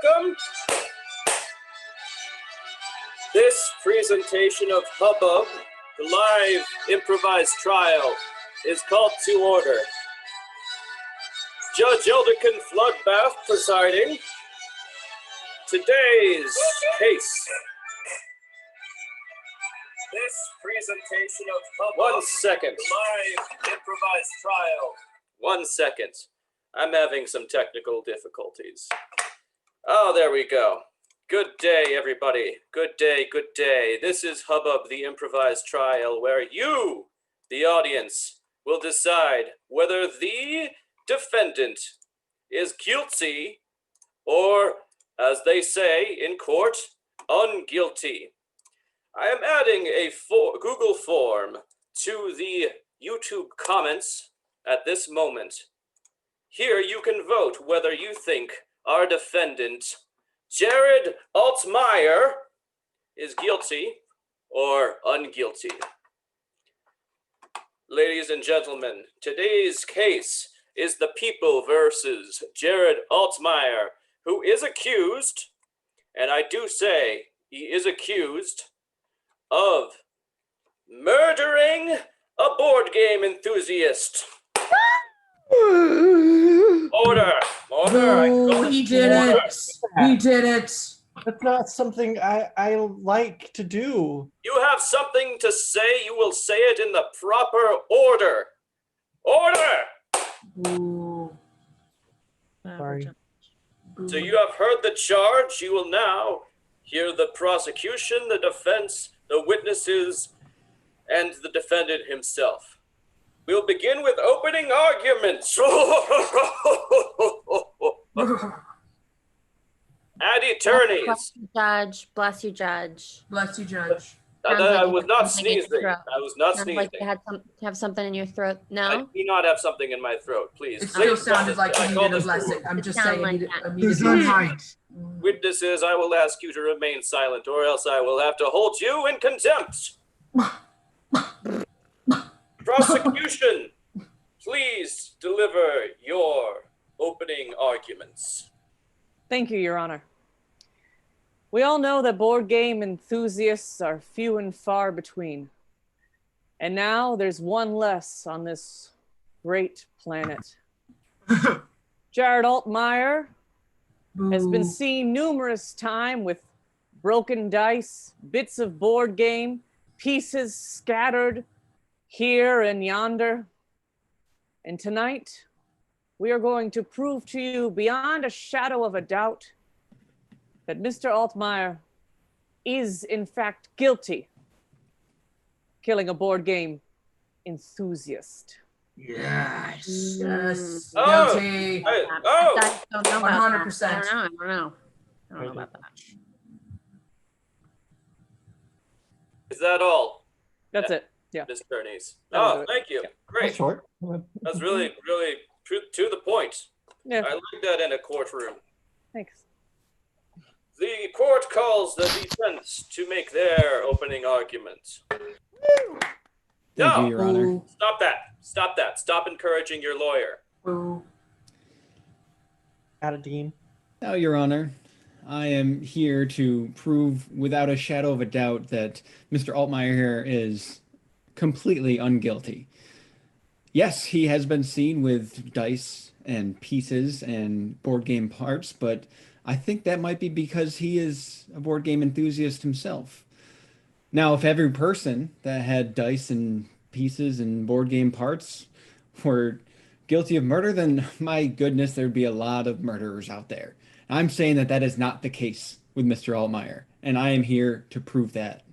welcome. This presentation of Hubbub, the live improvised trial, is called to order. Judge Elderkin Floodbath presiding. Today's case. This presentation of Hubbub, 1 second. Live improvised trial. 1 second. I'm having some technical difficulties. Oh, there we go. Good day, everybody. Good day, good day. This is Hubbub, the improvised trial, where you, the audience, will decide whether the defendant is guilty or, as they say in court, unguilty. I am adding a Google form to the YouTube comments at this moment. Here you can vote whether you think our defendant, Jared Altmyer, is guilty or unguilty. Ladies and gentlemen, today's case is the people versus Jared Altmyer, who is accused, and I do say he is accused, of murdering a board game enthusiast. Order! Oh, he did it! He did it! That's not something I like to do. You have something to say, you will say it in the proper order. Order! Ooh. Sorry. So you have heard the charge. You will now hear the prosecution, the defense, the witnesses, and the defendant himself. We'll begin with opening arguments. Ad attorneys. Bless you, Judge. Bless you, Judge. Bless you, Judge. I was not sneezing. I was not Sounds sneezing. like you had have something in your throat. No? I do not have something in my throat, please. It still sounded like I you call needed a this blessing. order. I'm just It saying, sounded you like needed that. a blessing. Witnesses, I will ask you to remain silent, or else I will have to hold you in contempt. Prosecution, please deliver your opening arguments. Thank you, Your Honor. We all know that board game enthusiasts are few and far between. And now there's one less on this great planet. Jared Altmyer has been seen numerous times with broken dice, bits of board game, pieces scattered here and yonder. And tonight, we are going to prove to you beyond a shadow of a doubt that Mr. Altmyer is in fact guilty, killing a board game enthusiast. Yes. Yes. Oh, Guilty. Hey, I don't know about 100%. that. I don't know about that. is that all, That's it. Yeah. Ms. Attorneys? That'll do Oh, it. thank you. Great. Short. That's really, really to the point. Yeah. I like that in a courtroom. Thanks. The court calls the defense to make their opening argument. Thank No. you, Your Honor. Ooh. Stop that. Stop that. Stop encouraging your lawyer. Ooh. Got it, Dean. Now, Your Honor, I am here to prove without a shadow of a doubt that Mr. Altmyer here is completely unguilty. Yes, he has been seen with dice and pieces and board game parts, but I think that might be because he is a board game enthusiast himself. Now, if every person that had dice and pieces and board game parts were guilty of murder, then my goodness, there'd be a lot of murderers out there. I'm saying that that is not the case with Mr. Altmyer, and I am here to prove that.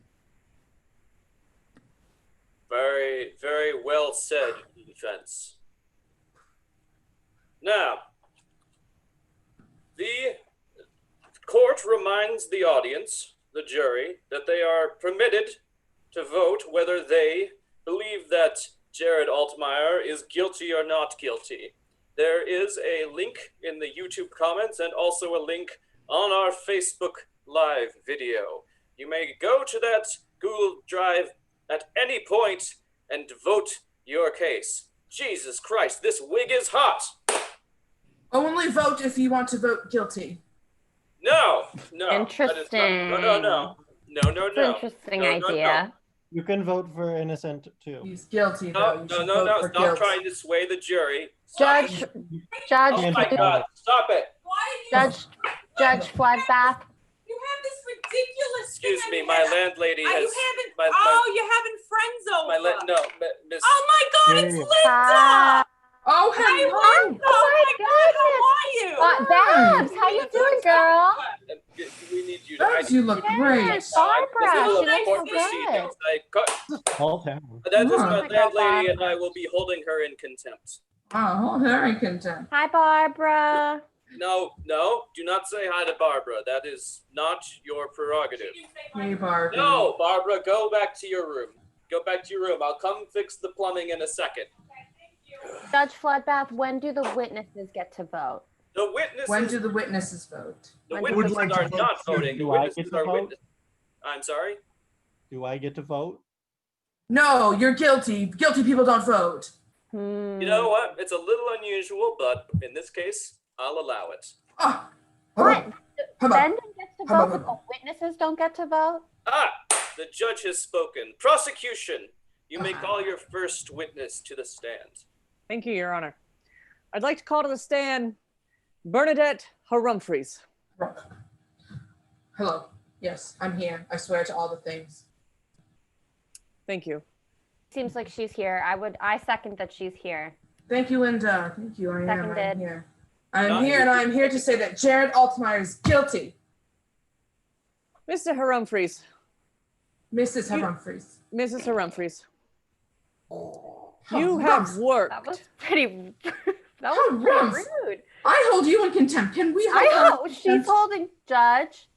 Very, very well said, defense. Now, the court reminds the audience, the jury, that they are permitted to vote whether they believe that Jared Altmyer is guilty or not guilty. There is a link in the YouTube comments and also a link on our Facebook Live video. You may go to that Google Drive at any point and vote your case. Jesus Christ, this wig is hot. Only vote if you want to vote guilty. No. That is not, Interesting. no. It's an interesting idea. You can vote for innocent too. He's guilty, though. No. You should vote for Stop guilt. trying to sway the jury. Judge, Oh Judge, my God! Stop it! Judge Floodbath. You have this ridiculous. Excuse thing me, on my your head. landlady Are has. you having? my- You're having friends over. No, Miss. Oh my God, it's Yeah. Linda. Oh, Hi, hello. Linda. Oh my God, how are you? Babs, how you doing, girl? We need you to. Babs, you look great. Barbara, she looks court so good. proceedings. All town. That is Oh my my God, landlady, and Barbara. I will be holding her in contempt. Oh, very content. Hi, Barbara. No, do not say hi to Barbara. That is not your prerogative. Hey, Barbie. No, Barbara, go back to your room. Go back to your room. I'll come fix the plumbing in a second. Judge Floodbath, when do the witnesses get to vote? The witnesses. When do the witnesses vote? the when do witnesses Would like to are vote not too. voting. The Do I witnesses get to are vote? witnesses. I'm sorry. Do I get to vote? No, you're guilty. Guilty people don't vote. You know what? It's a little unusual, but in this case, I'll allow it. Oh, What? Hubbub. Brendan gets to vote, Hubbub. but the witnesses don't get to vote? The judge has spoken. Prosecution, you may call your first witness to the stand. Thank you, Your Honor. I'd like to call to the stand Bernadette Humphreys. Hello. Yes, I'm here. I swear to all the things. Thank you. Seems like she's here. I second that she's here. Thank you, Linda. Thank you. I'm Seconded. here. I'm here, and I'm here to say that Jared Altmyer is guilty. Mr. Humphreys, Mrs. Humphreys. Mrs. Humphreys, Oh, you have gross. worked. That was pretty. That How was pretty gross. rude. I hold you in contempt. Can we hold I her in know she's contempt? holding Judge.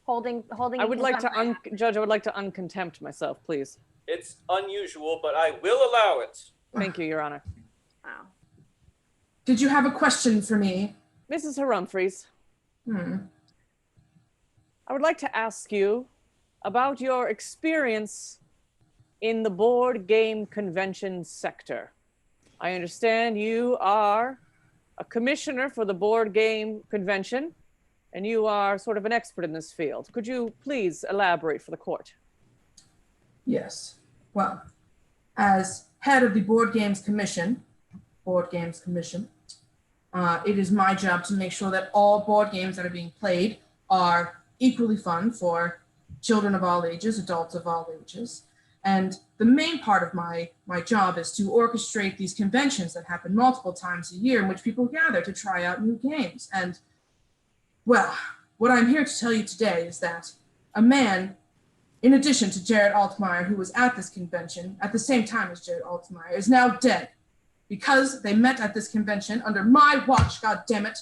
Holding. I would his like to, umbrella. Judge, I would like to uncontempt myself, please. It's unusual, but I will allow it. Thank you, Your Honor. Wow. Did you have a question for me? Mrs. Humphreys, I would like to ask you about your experience in the board game convention sector. I understand you are a commissioner for the board game convention, and you are sort of an expert in this field. Could you please elaborate for the court? Yes. Well, as head of the Board Games Commission, it is my job to make sure that all board games that are being played are equally fun for children of all ages, adults of all ages. And the main part of my job is to orchestrate these conventions that happen multiple times a year in which people gather to try out new games. And, well, what I'm here to tell you today is that a man, in addition to Jared Altmyer, who was at this convention at the same time as Jared Altmyer, is now dead because they met at this convention under my watch, God damn it.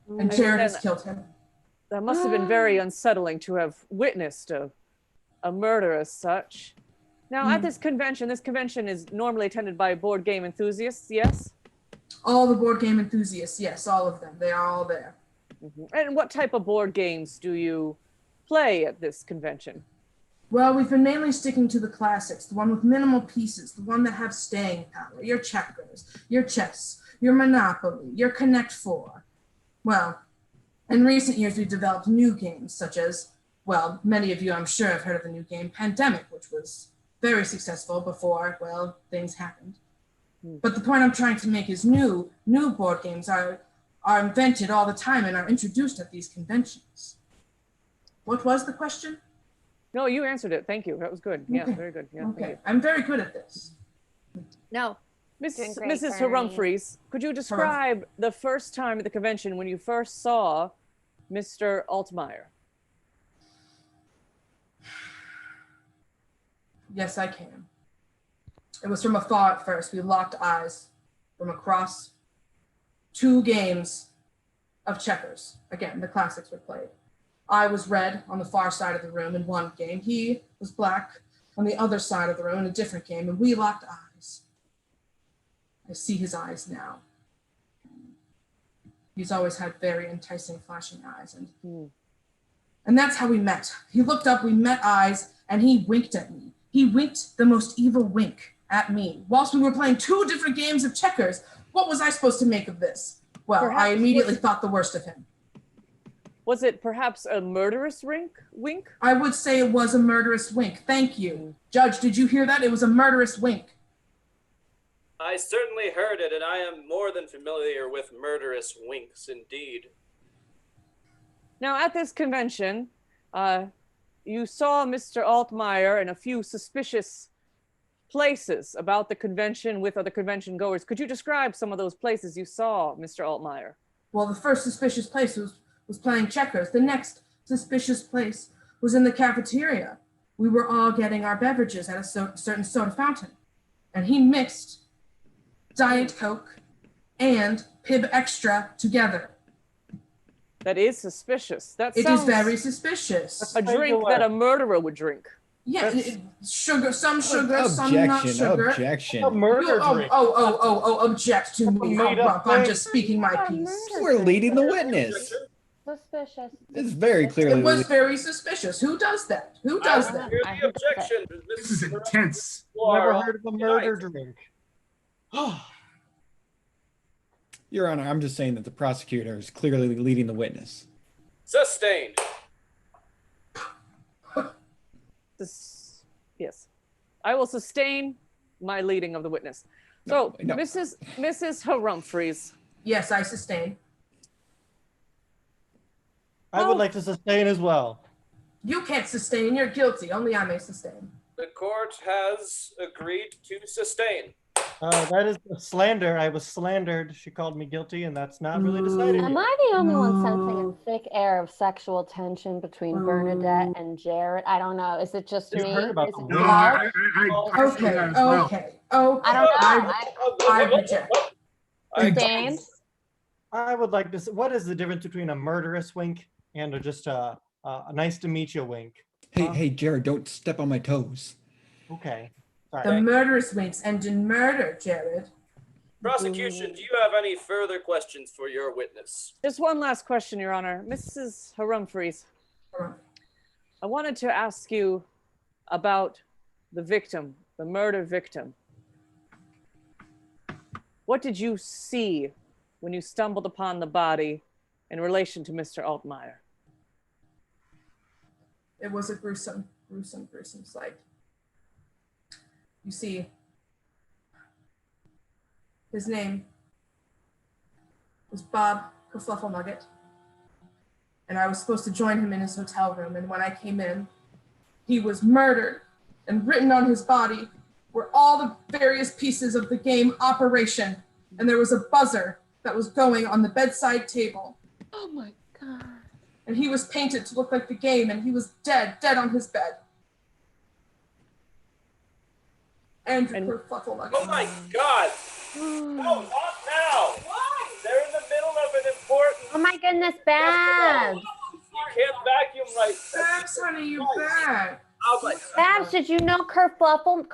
And Jared has killed him. That must have been very unsettling to have witnessed a murder as such. Now, at this convention is normally attended by board game enthusiasts, yes? All the board game enthusiasts, yes, all of them. They are all there. And what type of board games do you play at this convention? Well, we've been mainly sticking to the classics, the one with minimal pieces, the one that have staying power, your checkers, your chess, your Monopoly, your Connect Four. Well, in recent years, we've developed new games such as, well, many of you I'm sure have heard of the new game Pandemic, which was very successful before, well, things happened. But the point I'm trying to make is new board games are invented all the time and are introduced at these conventions. What was the question? No, you answered it. Thank you. That was good. Yeah, Okay. very good. Yeah, thank Okay, you. I'm very good at this. Now, Doing great, Mrs. Bernie. Humphreys, could you describe the first time at the convention when you first saw Mr. Altmyer? Yes, I can. It was from afar at first. We locked eyes from across 2 games of checkers. Again, the classics were played. I was red on the far side of the room in one game. He was black on the other side of the room in a different game, and we locked eyes. I see his eyes now. He's always had very enticing, flashing eyes, and that's how we met. He looked up, we met eyes, and he winked at me. He winked the most evil wink at me whilst we were playing 2 different games of checkers. What was I supposed to make of this? Well, I Perhaps immediately was- thought the worst of him. Was it perhaps a murderous wink? I would say it was a murderous wink. Thank you. Judge, did you hear that? It was a murderous wink. I certainly heard it, and I am more than familiar with murderous winks indeed. Now, at this convention, you saw Mr. Altmyer in a few suspicious places about the convention with other convention goers. Could you describe some of those places you saw, Mr. Altmyer? Well, the first suspicious place was playing checkers. The next suspicious place was in the cafeteria. We were all getting our beverages at a certain soda fountain, and he mixed Diet Coke and Pib Extra together. That is suspicious. That It is sounds very suspicious. a drink that a murderer would drink. Yeah, sugar, some sugar, some Objection, not sugar. objection. A murder Oh, drink. object to me. Made Oh, up well, I'm thing. just speaking my piece. We're leading the witness. Suspicious. It's very clearly. It was very suspicious. Who does that? Who does that? Hear I the hate that. objection. This is intense. Never heard of a murder drink. Your Honor, I'm just saying that the prosecutor is clearly leading the witness. Sustained. Yes. I will sustain my leading of the witness. So, No. Mrs. Humphreys, Yes, I sustain. I would like to sustain as well. You can't sustain. You're guilty. Only I may sustain. The court has agreed to sustain. That is slander. I was slandered. She called me guilty, and that's not really decided Am yet. I the only one sensing a thick air of sexual tension between Bernadette and Jared? I don't know. Is it just You me? heard about Is the it No, love? I see Okay, that as well. okay. I don't know. I reject. Sustained? I would like to. What is the difference between a murderous wink and just a nice to meet you wink? Hey, Jared, don't step on my toes. Okay. The Sorry. murderous winks end in murder, Jared. Prosecution, do you have any further questions for your witness? just one last question, Your Honor. Mrs. Humphreys, I wanted to ask you about the victim, the murder victim. What did you see when you stumbled upon the body in relation to Mr. Altmyer? It was a gruesome sight. You see, his name was Bob Kerflufflenugget, and I was supposed to join him in his hotel room, and when I came in, he was murdered, and written on his body were all the various pieces of the game Operation, and there was a buzzer that was going on the bedside table. Oh my God. And he was painted to look like the game, and he was dead on his bed. Andrew And- Kerflufflenugget. Oh my God! No, not now! Why? They're in the middle of an important. Oh my goodness, Babs. You can't vacuum right. Babs, honey, you back. I was like, Babs, did you know Kerfluffle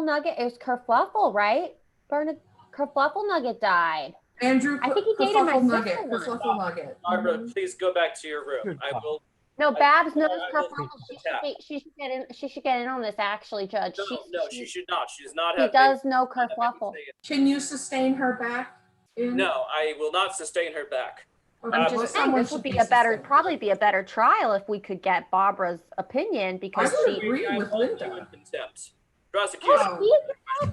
Nugget is Kerfluffle, right? Kerfluffle Nugget died. Andrew I think he dated my Kerflufflenugget. sister once. Kerflufflenugget. Barbara, please go back to your room. Good I will. No, Babs knows I will Kerfluffle. tap. She should get in. She should get in on this, actually, Judge. No, she should not. She does not He have. does know have anything Kerfluffle. to say. Can you sustain her back? No, I will not sustain her back. Okay, I'm well, just saying someone this would should be a better, sustained. probably be a better trial if we could get Barbara's opinion because I would she. agree I with hold Linda. you in contempt. Prosecution. Oh.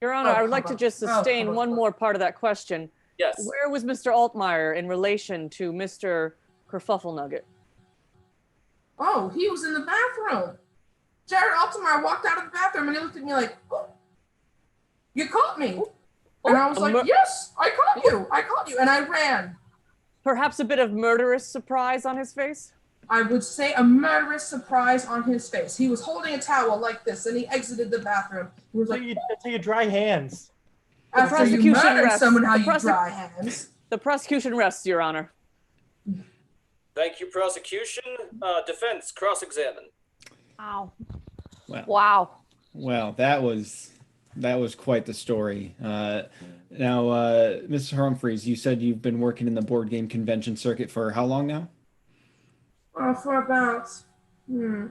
Your Honor, Oh, I would like come to on. just Oh, sustain come on. one more part of that question. Yes. Where was Mr. Altmyer in relation to Mr. Kerfufflenugget? Oh, he was in the bathroom. Jared Altmyer walked out of the bathroom and he looked at me like, oh, you caught me. And I was like, yes, I caught you. I caught you. And I ran. Perhaps a bit of murderous surprise on his face? I would say a murderous surprise on his face. He was holding a towel like this and he exited the bathroom. He was So like, you dry hands. after you prosecution murdered rests. someone, how The you dry hands. The prosecution rests, Your Honor. Thank you, prosecution. Defense, cross-examine. Wow. Well, Wow. well, that was quite the story. Now, Mr. Humphreys, you said you've been working in the board game convention circuit for how long now? For about,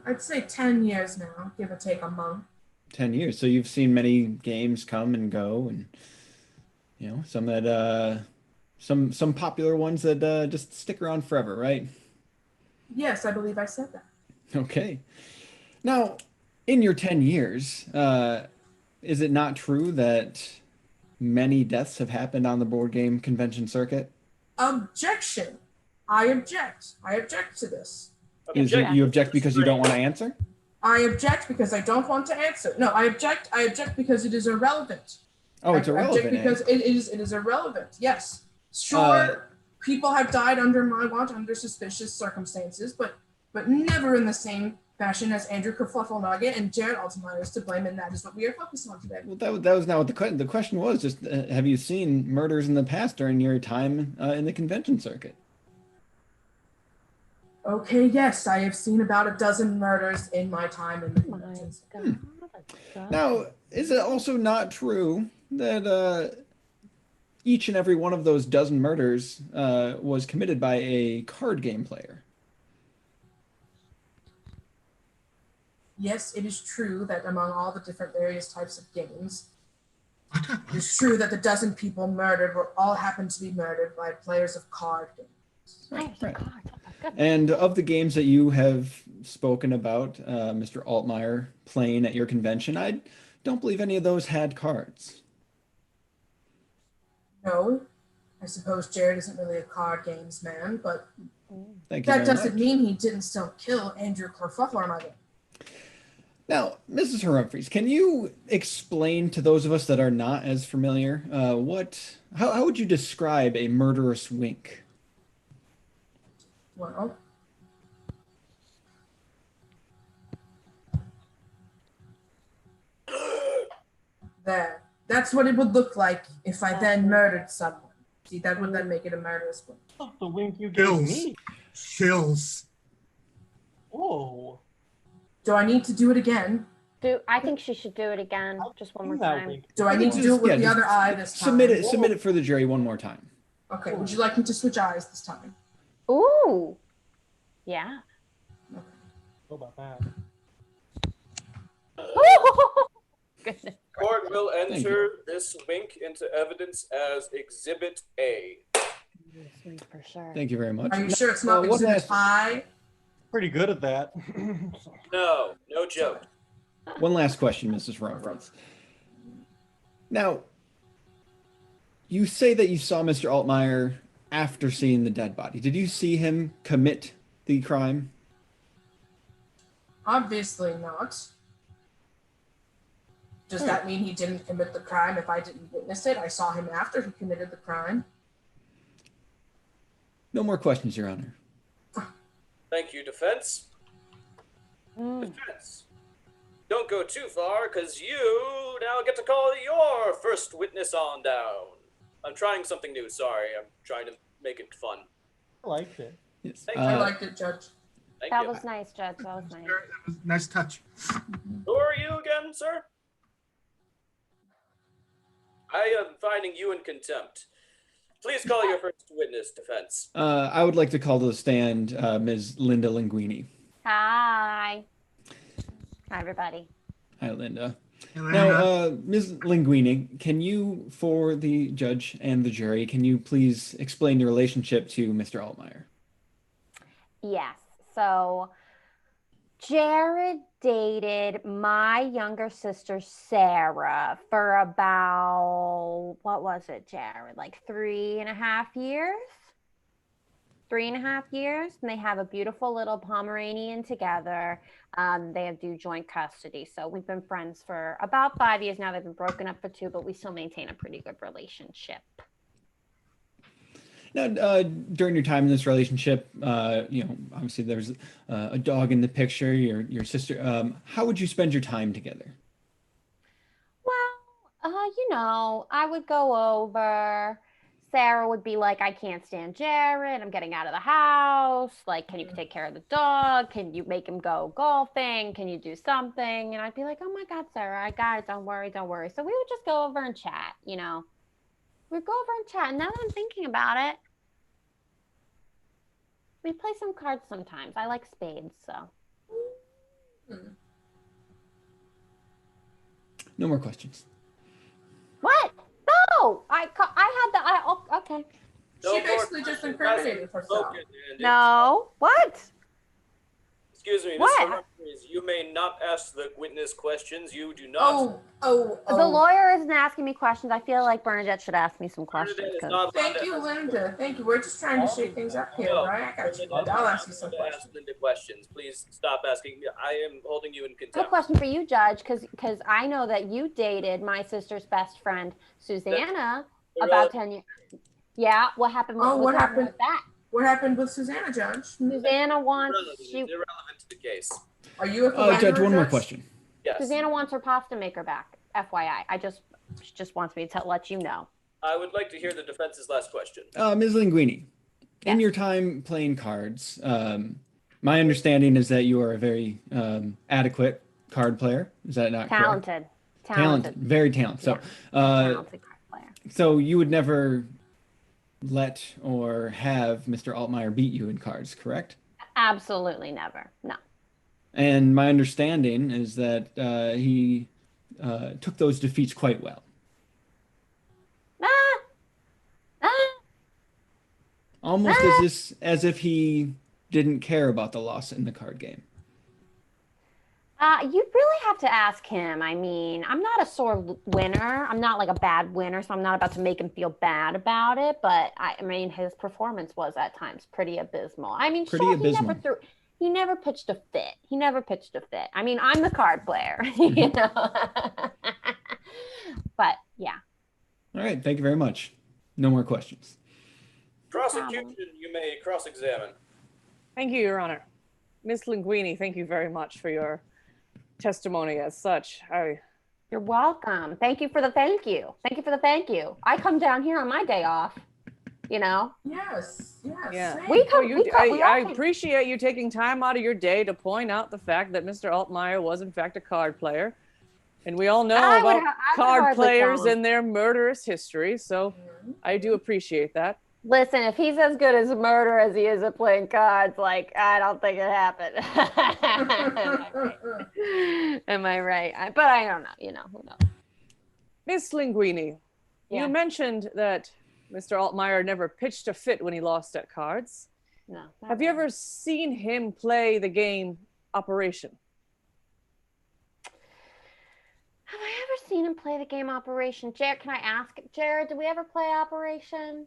I'd say 10 years now, give or take a month. 10 years. So you've seen many games come and go, and some that some popular ones that just stick around forever, right? Yes, I believe I said that. Okay. Now, in your 10 years, is it not true that many deaths have happened on the board game convention circuit? Objection. I object. I object to this. Is it you object because you don't want to answer? I object because I don't want to answer. No, I object. I object because it is irrelevant. Oh, it's I irrelevant. object because it is irrelevant. Yes, sure. People have died under my watch under suspicious circumstances, but never in the same fashion as Andrew Kerfluffle Nugget and Jared Altmyer is to blame, and that is what we are focused on today. Well, that was not what the question. The question was just, have you seen murders in the past during your time in the convention circuit? Okay, yes, I have seen about a dozen murders in my time in the convention circuit. Now, is it also not true that each and every one of those dozen murders was committed by a card game player? Yes, it is true that among all the different various types of games, it is true that the dozen people murdered were all happened to be murdered by players of card games. Right. And of the games that you have spoken about, Mr. Altmyer playing at your convention, I don't believe any of those had cards. No, I suppose Jared isn't really a card games man, but Thank you that very doesn't much. mean he didn't still kill Andrew Kerfuffler Nugget. Now, Mrs. Humphries, can you explain to those of us that are not as familiar, how would you describe a murderous wink? Well, that's what it would look like if I then murdered someone. See, that would then make it a murderous wink. Oh, the wink you gave Chills. me. Chills. Oh. Do I need to do it again? I think she should do it again, just one more That time. wink. Do I need to do it with the other eye this time? Submit it for the jury one more time. Okay, would you like me to switch eyes this time? Ooh. Yeah. How about that? Goodness. Court will Thank enter this wink into evidence as Exhibit A. For sure. Thank you very much. Are you sure it's not one exhibit I? Pretty good at that. No joke. One last question, Mrs. Rumford. Now, you say that you saw Mr. Altmyer after seeing the dead body. Did you see him commit the crime? Obviously not. Does that mean he didn't commit the crime if I didn't witness it? I saw him after he committed the crime. No more questions, Your Honor. Thank you, defense. Defense. Don't go too far, because you now get to call your first witness on down. I'm trying something new, sorry. I'm trying to make it fun. I liked it. Yes. Thank I liked it, Judge. Thank That you. was nice, Judge. That was nice. That was a nice touch. Who are you again, sir? I am finding you in contempt. Please call your first witness, defense. I would like to call to the stand Ms. Linda Linguini. Hi. Hi, everybody. Hi, Linda. And Now, Ms. Linguini, can you, for the judge and the jury, can you please explain your relationship to Mr. Altmyer? Yes. So Jared dated my younger sister, Sarah, for about, what was it, Jared? Like 3.5 years? 3.5 years. And they have a beautiful little Pomeranian together. They do joint custody. So we've been friends for about 5 years now. They've been broken up for 2, but we still maintain a pretty good relationship. Now, during your time in this relationship, obviously there's a dog in the picture, your sister. How would you spend your time together? Well, I would go over. Sarah would be like, I can't stand Jared. I'm getting out of the house. Like, can you take care of the dog? Can you make him go golfing? Can you do something? And I'd be like, oh my God, Sarah, I got it. Don't worry, don't worry. So we would just go over and chat, We'd go over and chat. And now that I'm thinking about it, we play some cards sometimes. I like spades, so. No more questions. What? No, okay. No She more basically just questions incriminated has been herself. spoken, and No. What? excuse me, What? Mr. Humphries, you may not ask the witness questions. You do not. The lawyer isn't asking me questions. I feel like Bernadette should ask me some questions. Bernadette is 'cause- not allowed Thank to you, ask- Linda. Thank you. We're just trying to shake things up here, No, right? I got you. Bernadette is I'll not ask you some allowed to questions. ask Linda questions. Please stop asking me. I am holding you in I have a contempt. question for you, Judge, because I know that you dated my sister's best friend, Susanna, about 10 years. Yeah, what happened? Oh, what happened happened? with that? What happened with Susanna, Judge? Susanna wants It's irrelevant to the case. Are you a Judge, philanderer, one more question. Yes. Susanna wants her pasta maker back. FYI, she just wants me to let you know. I would like to hear the defense's last question. Ms. Linguini, in Yes. your time playing cards, my understanding is that you are a very adequate card player. Is that not correct? Talented. Very talented. So, Talented card player. so you would never let or have Mr. Altmyer beat you in cards, correct? Absolutely never. No. And my understanding is that he took those defeats quite well. Almost as if he didn't care about the loss in the card game. You really have to ask him. I mean, I'm not a sore winner. I'm not like a bad winner, so I'm not about to make him feel bad about it. But I mean, his performance was at times pretty abysmal. I mean, Pretty sure, abysmal. he never pitched a fit. I mean, I'm the card player, you know. But yeah. All right, thank you very much. No more questions. Prosecution, you may cross-examine. Thank you, Your Honor. Ms. Linguini, thank you very much for your testimony as such. You're welcome. Thank you for the thank you. I come down here on my day off, you know. Yes. Yeah. Same. I appreciate you taking time out of your day to point out the fact that Mr. Altmyer was in fact a card player. And we all know about card players and their murderous history, so I do appreciate that. Listen, if he's as good as a murderer as he is at playing cards, like, I don't think it happened. Am I right? But I don't know. You know, who knows? Miss Linguini, Yeah. you mentioned that Mr. Altmyer never pitched a fit when he lost at cards. No. Have you ever seen him play the game Operation? Have I ever seen him play the game Operation? Jared, can I ask, Jared, did we ever play Operation?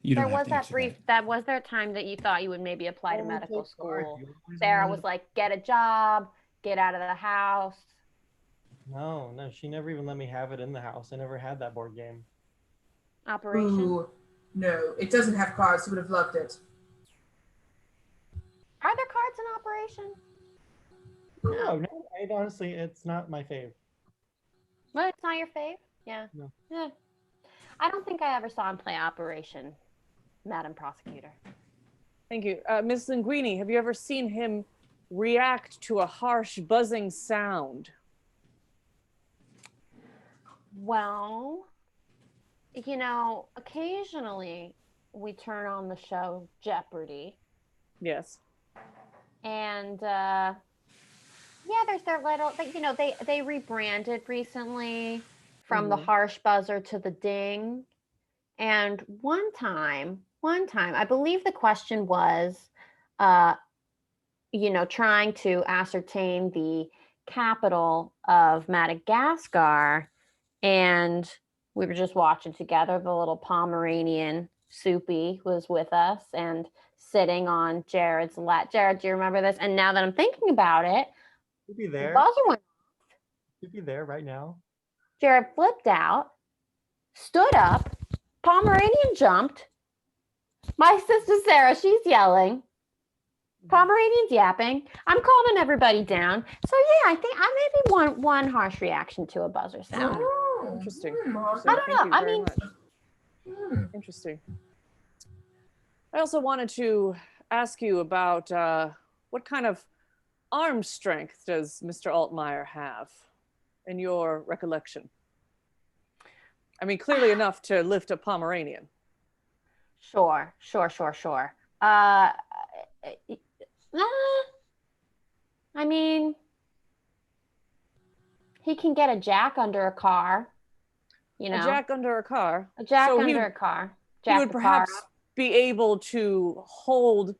You don't There have was to that answer brief, was there a time that you thought you would maybe apply to medical school? Sarah was like, get a job, get out of the house. No, she never even let me have it in the house. I never had that board game. Operation? Ooh, no, it doesn't have cards. You would have loved it. Are there cards in Operation? No, honestly, it's not my fave. What? It's not your fave? Yeah. No. Yeah. I don't think I ever saw him play Operation, Madam Prosecutor. Thank you. Ms. Linguini, have you ever seen him react to a harsh buzzing sound? Well, you know, occasionally we turn on the show Jeopardy. Yes. And there's their little, you know, they rebranded recently from the harsh buzzer to the ding. And one time, I believe the question was, you know, trying to ascertain the capital of Madagascar. And we were just watching together. The little Pomeranian Soupy was with us and sitting on Jared's lap. Jared, do you remember this? And now that I'm thinking about it, You'd be there. the buzzer went. You'd be there right now. Jared flipped out, stood up, Pomeranian jumped. My sister Sarah, she's yelling. Pomeranian's yapping. I'm calming everybody down. So yeah, I think I maybe want one harsh reaction to a buzzer sound. Oh, Interesting. I don't know. I mean, Interesting. I also wanted to ask you about what kind of arm strength does Mr. Altmyer have in your recollection? I mean, clearly enough to lift a Pomeranian. Sure. I mean, he can get a jack under a car, you know. A jack under a car. A jack So under a car. he Jack would the car perhaps up. be able to hold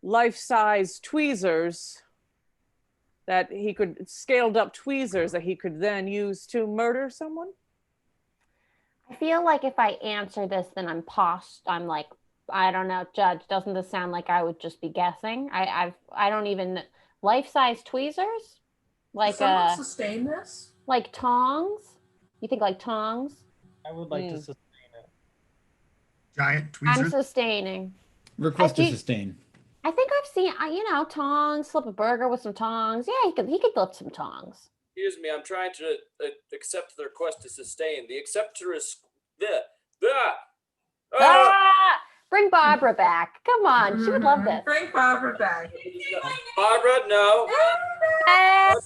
life-size tweezers that he could, scaled up tweezers that he could then use to murder someone? I feel like if I answer this, then I'm like, I don't know, Judge. Doesn't this sound like I would just be guessing? I don't even life-size tweezers, like Can someone sustain this? like tongs. You think like tongs? I would like to sustain it. Giant I'm tweezers. sustaining. Request to do- sustain. I think I've seen, tongs. Flip a burger with some tongs. Yeah, he could lift some tongs. Excuse me, I'm trying to accept the request to sustain. The acceptor is Bring Barbara back. Come on, she would love this. Bring Barbara back. Barbara, no. Yes.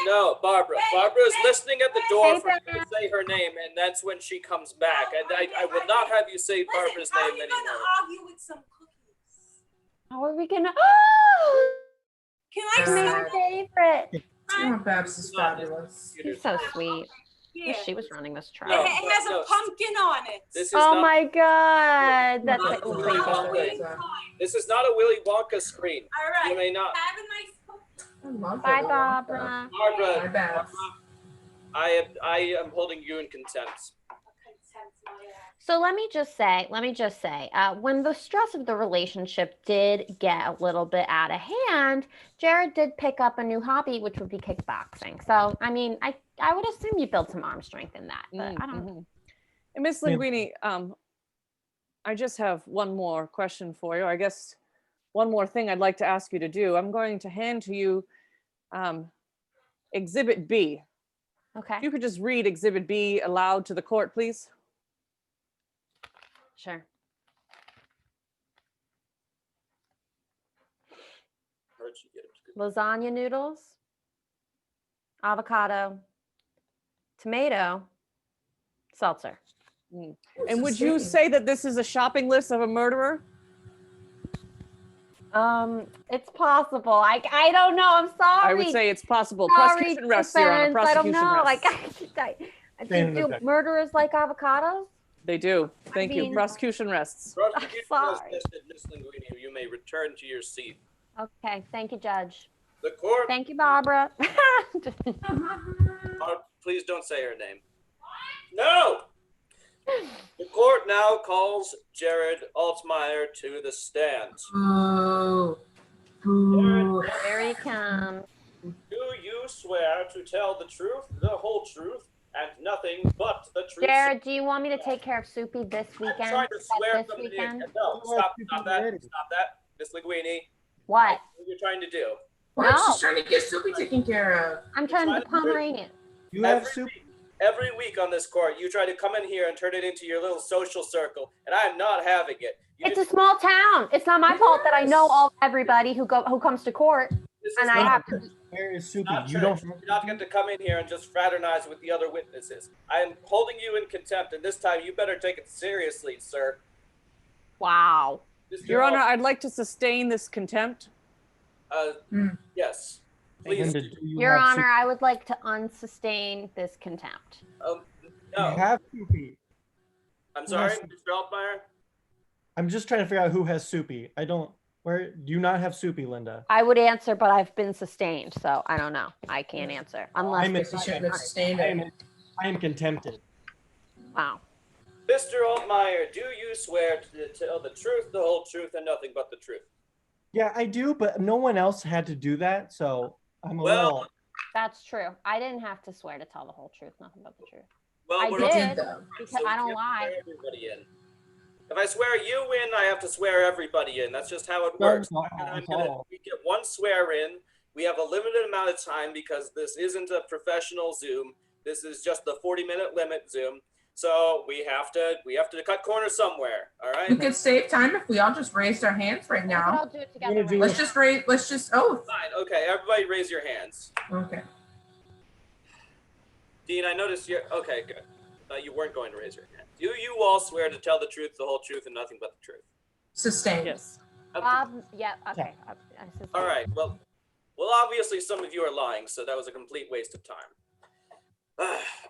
No, Barbara. Barbara is listening at the door Hey, for you to say her name, and that's when she comes back. And I will not have you say Barbara's How are name you anymore. gonna argue with some cookies? How are we gonna? Can Uh, I You're say my favorite. Oh, Babs is fabulous. He's so sweet. yeah. Wish she was running this It, trial. No. it has a pumpkin on it. This is Oh not. my god, that's No, like no, crazy. no. Halloween That's, time. This is not a Willy Wonka screen. All right. You may not. Have a nice cookie. I love Bye, it. Barbara. Barbara, Bye, Babs. I am holding you in contempt. So let me just say, when the stress of the relationship did get a little bit out of hand, Jared did pick up a new hobby, which would be kickboxing. So, I mean, I would assume you build some arm strength in that, but I don't know. And Miss Linguini, I just have one more question for you. I guess one more thing I'd like to ask you to do. I'm going to hand to you Exhibit B. Okay, If you could just read Exhibit B aloud to the court, please. sure. Heard you get it. Lasagna noodles, avocado, tomato, seltzer. And would you say that this is a shopping list of a murderer? It's possible. I don't know. I'm sorry. I would say it's possible. Sorry, Prosecution rests, Your Honor. defense. I don't Prosecution know. rests. Do murderers like avocados? They do. Thank you. mean- Prosecution rests. Prosecution has Sorry. listed Miss Linguini. You may return to your seat. Okay, thank you, Judge. The court. Thank you, Barbara. Please don't say her name. No. The court now calls Jared Altmyer to the stand. Boo. Boo. There he comes. Do you swear to tell the truth, the whole truth, and nothing but the truth? Jared, do you want me to take care of Soupy this I'm weekend? trying to swear This somebody in. weekend? No, stop that. Stop that. Miss Linguini, What? what are you trying to do? What? No. She's trying to get Soupy taken care of. I'm trying to be Pomeranian. You have soup. Every week on this court, you try to come in here and turn it into your little social circle, and I'm not having it. You It's a just- small town. It's not my fault that I know everybody who comes to court, this is and I not- have to. Where is Soupy? not You church. don't. You do not get to come in here and just fraternize with the other witnesses. I am holding you in contempt, and this time you better take it seriously, sir. Wow. Mr. Your Honor, I'd like to sustain this contempt. Yes. Please. Linda, do you Your have Honor, I would like to unsustain this contempt. Um, Soupy? no. You have Soupy. I'm sorry, Yes. Mr. Altmyer. I'm just trying to figure out who has Soupy. I don't. Where do you not have Soupy, Linda? I would answer, but I've been sustained, so I don't know. I can't answer unless. I'm Guess you shouldn't have sustained it. I am contempted. Wow. Mr. Altmyer, do you swear to tell the truth, the whole truth, and nothing but the truth? Yeah, I do, but no one else had to do that, so I'm a Well, little. That's true. I didn't have to swear to tell the whole truth, nothing but the truth. Well, I we're You not- did. did though. Because I don't we can't lie. swear everybody in. If I swear you in, I have to swear everybody in. That's just how it No, works. no, And at all. we get one swear in. We have a limited amount of time because this isn't a professional Zoom. This is just the 40-minute limit Zoom. So we have to cut corners somewhere. All right. We could save time if we all just raised our hands right We could all now. do it We're gonna together. do right Let's just raise. Let's just. Oh. Fine. Okay. Everybody, raise your hands. Okay. Dean, I noticed you're okay. Good. You weren't going to raise your hand. Do you all swear to tell the truth, the whole truth, and nothing but the truth? Sustained. Yes. Bob, yeah, okay. All right. Well, obviously some of you are lying, so that was a complete waste of time.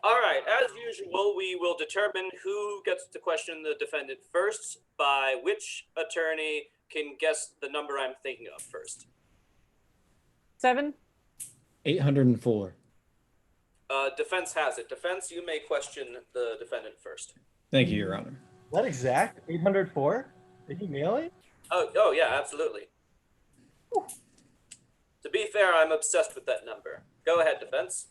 All right. As usual, we will determine who gets to question the defendant first by which attorney can guess the number I'm thinking of first. 7. 804. Defense has it. Defense, you may question the defendant first. Thank you, Your Honor. Is that exact? 804? Did he nail it? Oh yeah, absolutely. To be fair, I'm obsessed with that number. Go ahead, defense.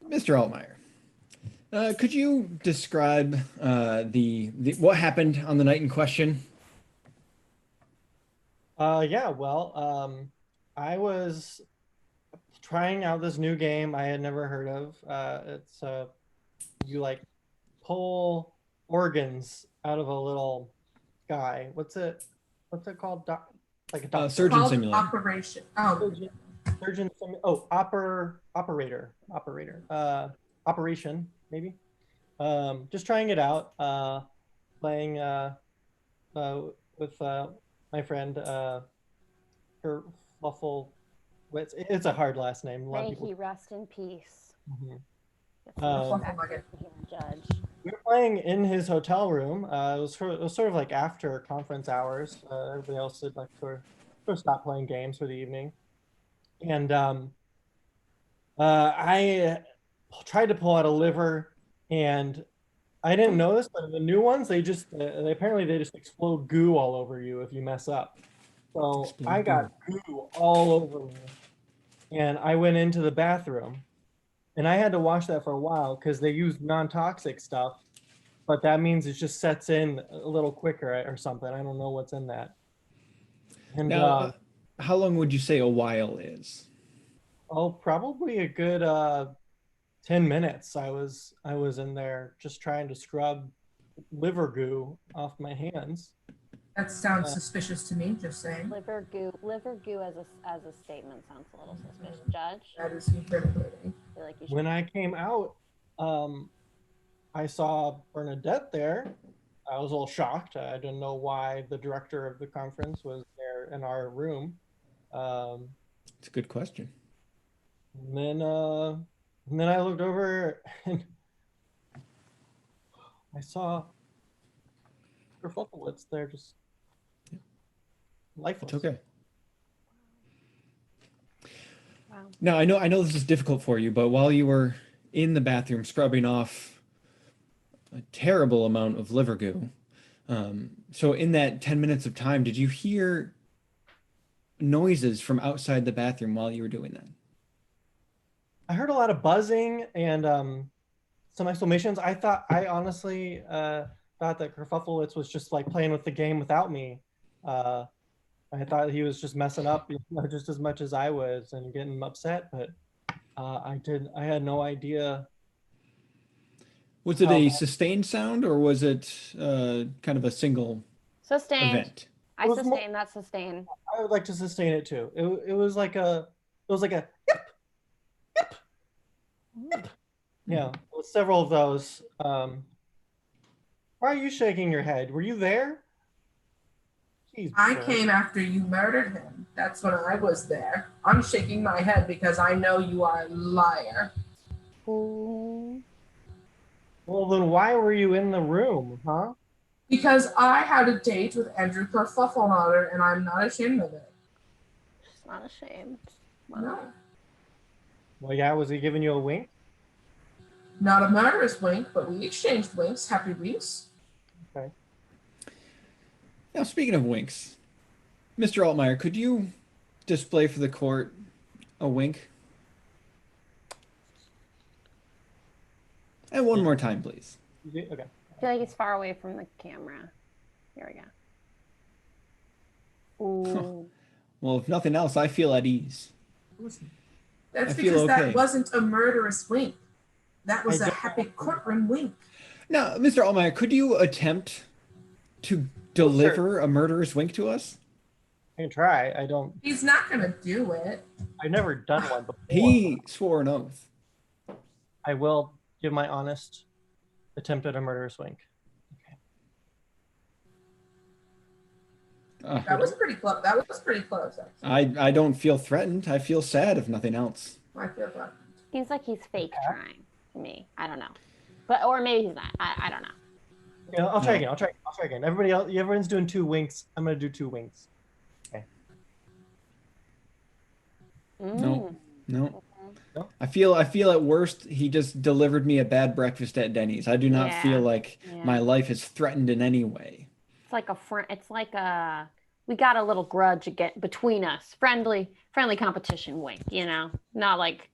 Mr. Altmyer, could you describe the what happened on the night in question? Yeah, well, I was trying out this new game I had never heard of. It's you like pull organs out of a little guy. What's it called? Like a doctor. Surgeon Called simulator. Operation. Oh, Operation, maybe. Just trying it out. Playing with my friend her Fluffle. It's a hard last name. A lot of May people. he rest in peace. Mhm. Yes, Um, Judge. We were playing in his hotel room. It was sort of like after conference hours. Everybody else had like sort of stopped playing games for the evening, and I tried to pull out a liver, and I didn't know this, but the new ones they apparently just explode goo all over you if you mess up. So Explode I got goo all over me, and I went into the bathroom. And I had to wash that for a while because they use non-toxic stuff, but that means it just sets in a little quicker or something. I don't know what's in that. And Now, how long would you say a while is? probably a good 10 minutes. I was in there just trying to scrub liver goo off my hands. that sounds suspicious to me. Just saying. Liver goo as a statement sounds a little suspicious, Judge. That is incriminating. I feel like you should. When I came out, I saw Bernadette there. I was a little shocked. I didn't know why the director of the conference was there in our room. It's a good question. And then I looked over and I saw Kerfufflewitz there, just lifeless. It's okay. Wow. Now, I know this is difficult for you, but while you were in the bathroom scrubbing off a terrible amount of liver goo, so in that 10 minutes of time, did you hear noises from outside the bathroom while you were doing that? I heard a lot of buzzing and some exclamations. I honestly thought that Kerfufflewitz was just like playing with the game without me. I thought he was just messing up, just as much as I was and getting upset, but I had no idea. Was it a sustained sound or was it kind of a single Sustained. event? I It was sustain that sustain. I would like to sustain it too. It was like a yep, yep, yep. Yeah, well, several of those. Why are you shaking your head? Were you there? Jeez, I sir. came after you murdered him. That's when I was there. I'm shaking my head because I know you are a liar. Ooh. Well, then why were you in the room, huh? Because I had a date with Andrew Kerfufflenatter, and I'm not ashamed of it. She's not ashamed. Wow. No. Well, yeah, was he giving you a wink? Not a murderous wink, but we exchanged winks. Happy winks. Okay. Now, speaking of winks, Mr. Altmyer, could you display for the court a wink? And one more time, please. Okay. I feel like he's far away from the camera. Here we go. Ooh. Well, if nothing else, I feel at ease. That's I feel because okay. that wasn't a murderous wink. That was I a don't- happy courtroom wink. Now, Mr. Altmyer, could you attempt to deliver a murderous wink to us? I can try. He's not gonna do it. I've never done one before. He swore an oath. I will give my honest attempt at a murderous wink. That was pretty close. That was pretty close, actually. I don't feel threatened. I feel sad, if nothing else. I feel that. Seems like he's fake trying. me. I don't know, but or maybe he's not. I don't know. Okay, I'll try again. I'll try again. Everybody else, everyone's doing 2 winks. I'm gonna do 2 winks. Okay. No. No. No? I feel at worst he just delivered me a bad breakfast at Denny's. I do not Yeah. feel like Yeah. my life is threatened in any way. It's like a friend. It's like a we got a little grudge between us. Friendly competition wink. Not like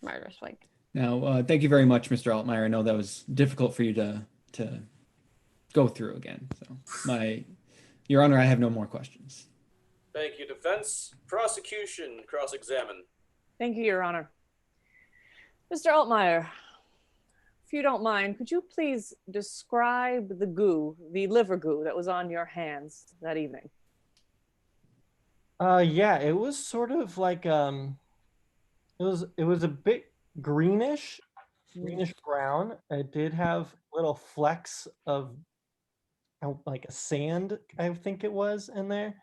murderous wink. Now, thank you very much, Mr. Altmyer. I know that was difficult for you to go through again. So, Your Honor, I have no more questions. Thank you, defense. Prosecution, cross-examine. Thank you, Your Honor. Mr. Altmyer, if you don't mind, could you please describe the liver goo that was on your hands that evening? Yeah, it was sort of like it was a bit greenish brown. It did have little flecks of like a sand, I think it was in there.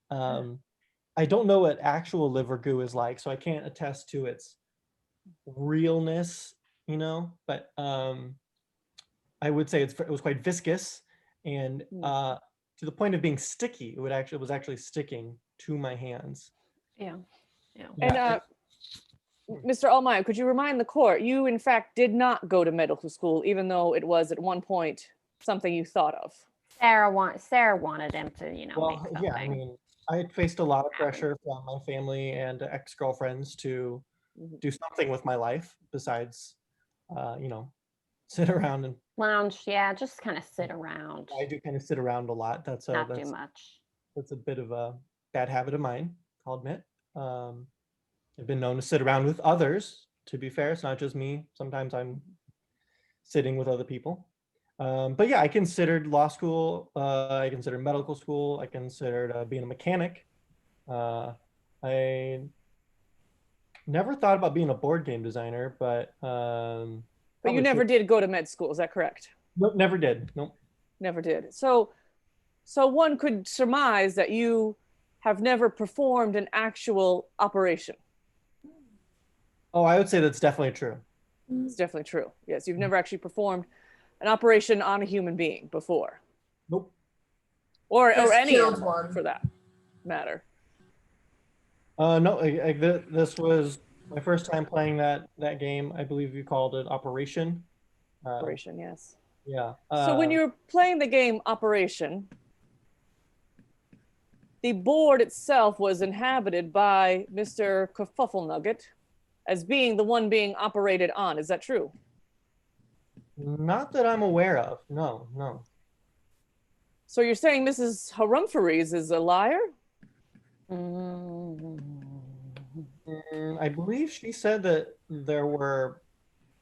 I don't know what actual liver goo is like, so I can't attest to its realness, but I would say it was quite viscous and to the point of being sticky. It was actually sticking to my hands. Yeah. And Mr. Altmyer, could you remind the court, you in fact did not go to medical school, even though it was at one point something you thought of? Sarah wanted him to, Well, make something. yeah, I mean, I had faced a lot of pressure from my family and ex-girlfriends to do something with my life besides, sit around and Lounge, yeah, just kind of sit around. I do kind of sit around a lot. That's Not too much. That's a bit of a bad habit of mine, I'll admit. I've been known to sit around with others, to be fair. It's not just me. Sometimes I'm sitting with other people. But yeah, I considered law school. I considered medical school. I considered being a mechanic. I never thought about being a board game designer, but But you never did go to med school, is that correct? Nope, never did. Nope. Never did. So one could surmise that you have never performed an actual operation. Oh, I would say that's definitely true. It's definitely true. Yes, you've never actually performed an operation on a human being before. Nope. Or Just any killed animal, one. for that matter. No, this was my first time playing that game. I believe you called it Operation. Operation, yes. Yeah. So when you're playing the game Operation, the board itself was inhabited by Mr. Kerfufflenugget as being the one being operated on. Is that true? Not that I'm aware of. No. So you're saying Mrs. Harumphreys is a liar? I believe she said that there were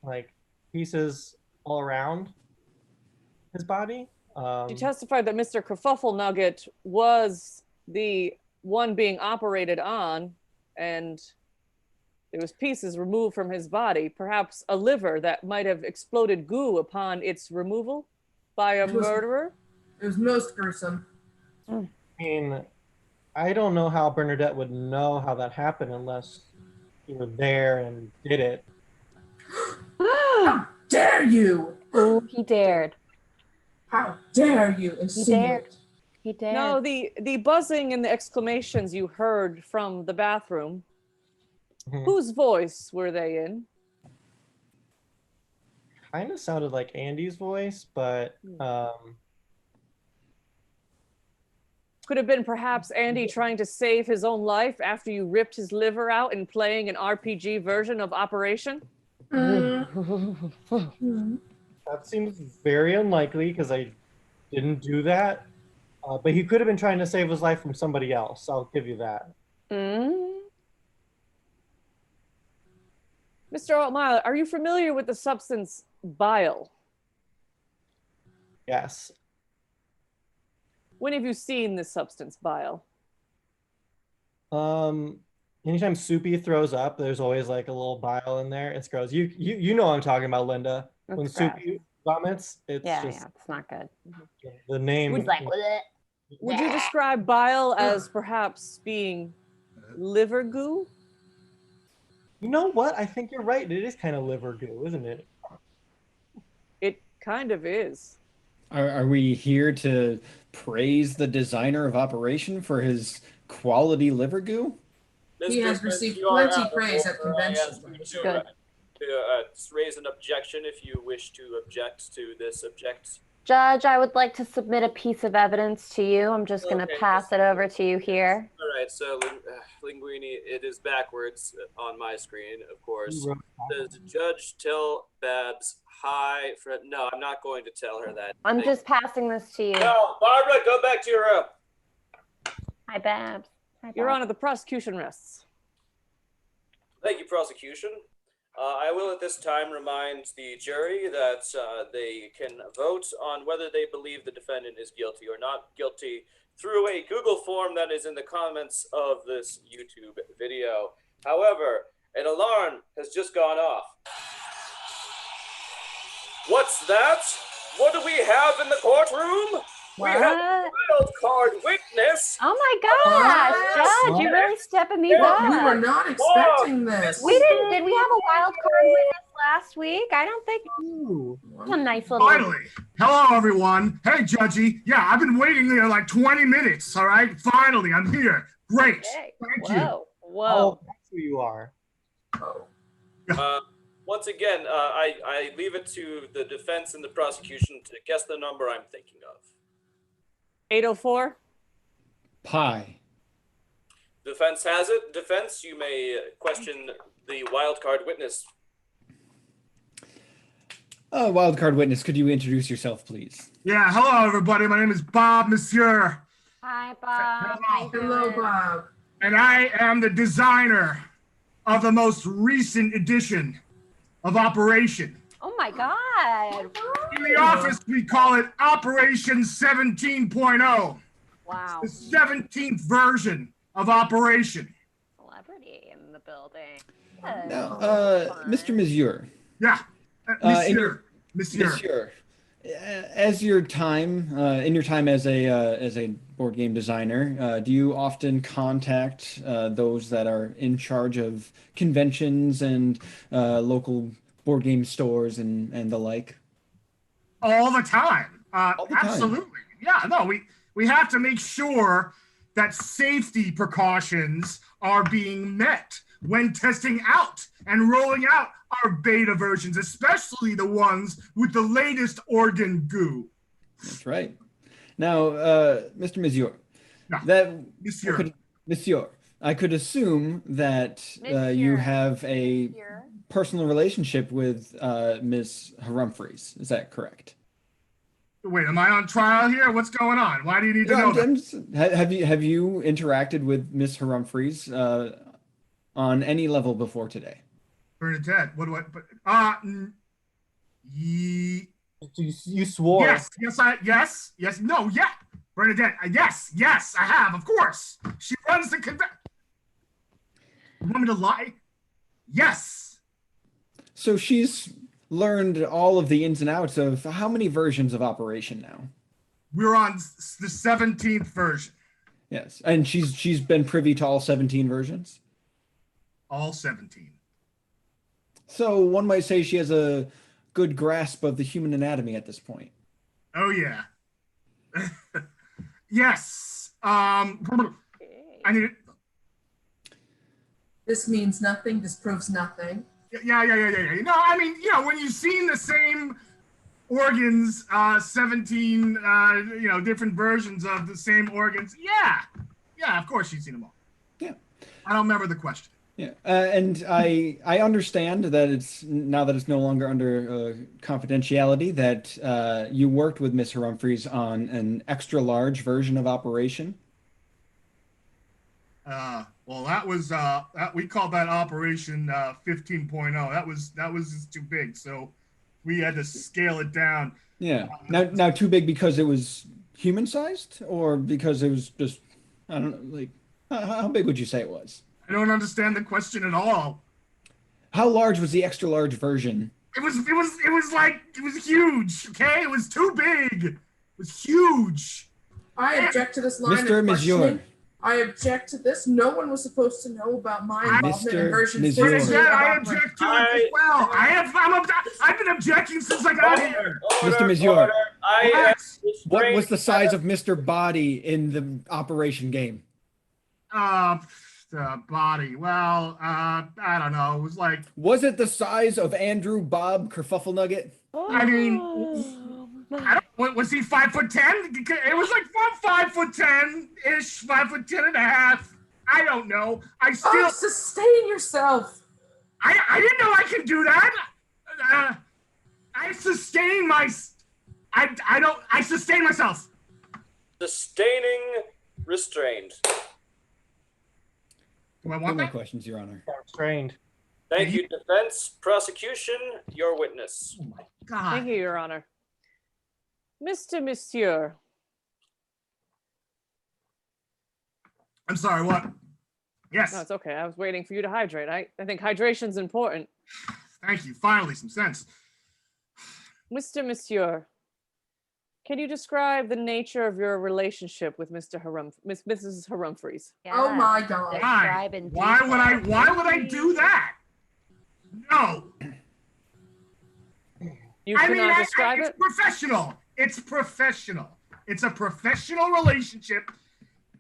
like pieces all around his body. She testified that Mr. Kerfufflenugget was the one being operated on, and there was pieces removed from his body, perhaps a liver that might have exploded goo upon its removal by a murderer. It was most gruesome. I mean, I don't know how Bernadette would know how that happened unless you were there and did it. How dare you? Oh, he dared. How dare you He insinuate? dared. He dared. No, the buzzing and the exclamations you heard from the bathroom, whose voice were they in? Kind of sounded like Andy's voice, but Could have been perhaps Andy trying to save his own life after you ripped his liver out and playing an RPG version of Operation? that seems very unlikely because I didn't do that. But he could have been trying to save his life from somebody else. I'll give you that. Mr. Altmyer, are you familiar with the substance bile? Yes. When have you seen this substance bile? Anytime Soupy throws up, there's always like a little bile in there. It's gross. You know what I'm talking about, Linda. When It's gross. Soupy vomits, it's just It's not good. the name. He's like, "Bleh." Would you describe bile as perhaps being liver goo? You know what? I think you're right. It is kind of liver goo, isn't it? kind of is. Are we here to praise the designer of Operation for his quality liver goo? He Mr. has Smith, received you are plenty out of praise at order. I conventions. ask you Good. to raise an objection if you wish to object to this object. Judge, I would like to submit a piece of evidence to you. I'm just going to Okay, pass it over to you here. All right, so Linguini, it is backwards on my screen, of course. Does the judge tell Babs hi? No, I'm not going to tell her that. I'm just passing this to you. No, Barbara, go back to your room. Hi, Babs. Hi, Your Babs. Honor, the prosecution rests. Thank you, prosecution. I will at this time remind the jury that they can vote on whether they believe the defendant is guilty or not guilty through a Google form that is in the comments of this YouTube video. However, an alarm has just gone off. What's that? What do we have in the courtroom? We have a What? wild card witness. Oh my gosh, What? Judge, you're really stepping these Yeah, up. We were not expecting this. We didn't. Did we have a wild card witness last week? I don't think. Ooh. A nice little. Finally. Hello, everyone. Hey, Judgy. Yeah, I've been waiting there like 20 minutes, all right? Finally, I'm here. Great. Okay. Thank you. Whoa. Whoa. Oh, that's who you are. Once again, I leave it to the defense and the prosecution to guess the number I'm thinking of. 804. Pi. Defense has it. Defense, you may question the wild card witness. Wildcard witness, could you introduce yourself, please? Yeah, hello, everybody. My name is Bob Monsieur, Hi, Bob. How you Hello, doing? Bob. and I am the designer of the most recent edition of Operation. Oh my God. In the office, we call it Operation 17.0, Wow. the 17th version of Operation. Celebrity in the building. Now, Fun. Mr. Monsieur. Yeah, in Monsieur. Monsieur, as your time in your time as a board game designer, do you often contact those that are in charge of conventions and local board game stores and the like? All the time. All the time. Absolutely. Yeah, no, we have to make sure that safety precautions are being met when testing out and rolling out our beta versions, especially the ones with the latest organ goo. That's right. Now, Mr. Monsieur, Yeah. that Monsieur. Monsieur, I could assume that you Monsieur. have a Here. personal relationship with Miss Humphreys. Is that correct? Wait, am I on trial here? What's going on? Why do you need to know that? Have you interacted with Miss Humphreys on any level before today? Bernadette, what do You swore. Bernadette, yes, I have, of course. She runs the convention. You want me to lie? Yes. So she's learned all of the ins and outs of how many versions of Operation now? We're on the 17th version. Yes, and she's been privy to all 17 versions. All 17. So one might say she has a good grasp of the human anatomy at this point. Oh yeah. Yes. I need it. This means nothing. This proves nothing. Yeah. No, I mean, when you've seen the same organs, 17, different versions of the same organs. Yeah, of course you've seen them all. Yeah. I don't remember the question. Yeah, and I understand that it's now that it's no longer under confidentiality that you worked with Miss Humphreys on an extra large version of Operation. Well, that was we called that Operation 15.0. That was just too big, so we had to scale it down. Yeah. Now too big because it was human sized, or because it was just, I don't know, like how big would you say it was? I don't understand the question at all. How large was the extra large version? It was huge. Okay, it was too big. It was huge. I object to this line Mr. of Monsieur. questioning. I object to this. No one was supposed to know about my involvement in Mr. version Ms. 16 York. of Again, I Altmyer. object to it as well. I've been objecting since I got here. Mr. Mazior, I am what was the restrained. size of Mr. Body in the Operation game? The body. Well, I don't know. It was like, Was it the size of Andrew Bob Kerfuffle Nugget? I mean, I don't. Was he 5'10"? It was like from 5'10" ish, 5'10.5". I don't know. I still. Oh, sustain yourself. I didn't know I could do that. I sustain my. I don't. I sustain myself. Sustaining restrained. Do I No want more that? questions, Your Honor. Restrained. Thank you, defense, prosecution, your witness. Oh my God. Thank you, Your Honor. Mr. Monsieur, I'm sorry. What? Yes. no, it's okay. I was waiting for you to hydrate. I think hydration's important. Thank you. Finally, some sense. Mr. Monsieur, can you describe the nature of your relationship with Mrs. Humphreys? Oh my God. Describe in Why would I? detail. Why would I do that? No. You cannot describe it's it? professional. It's professional. It's a professional relationship.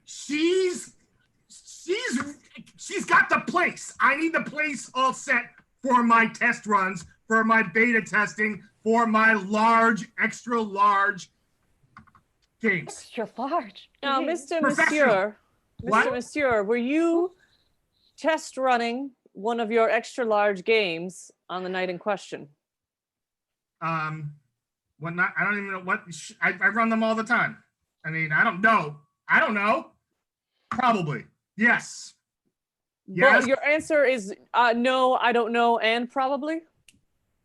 She's got the place. I need the place all set for my test runs, for my beta testing, for my large, extra large games. Extra large. Now, Jeez. Mr. Professional. Monsieur, What? Mr. Monsieur, were you test running one of your extra large games on the night in question? What not? I don't even know what. I run them all the time. I mean, I don't know. Probably. Yes. Yes. Well, your answer is no, I don't know, and probably?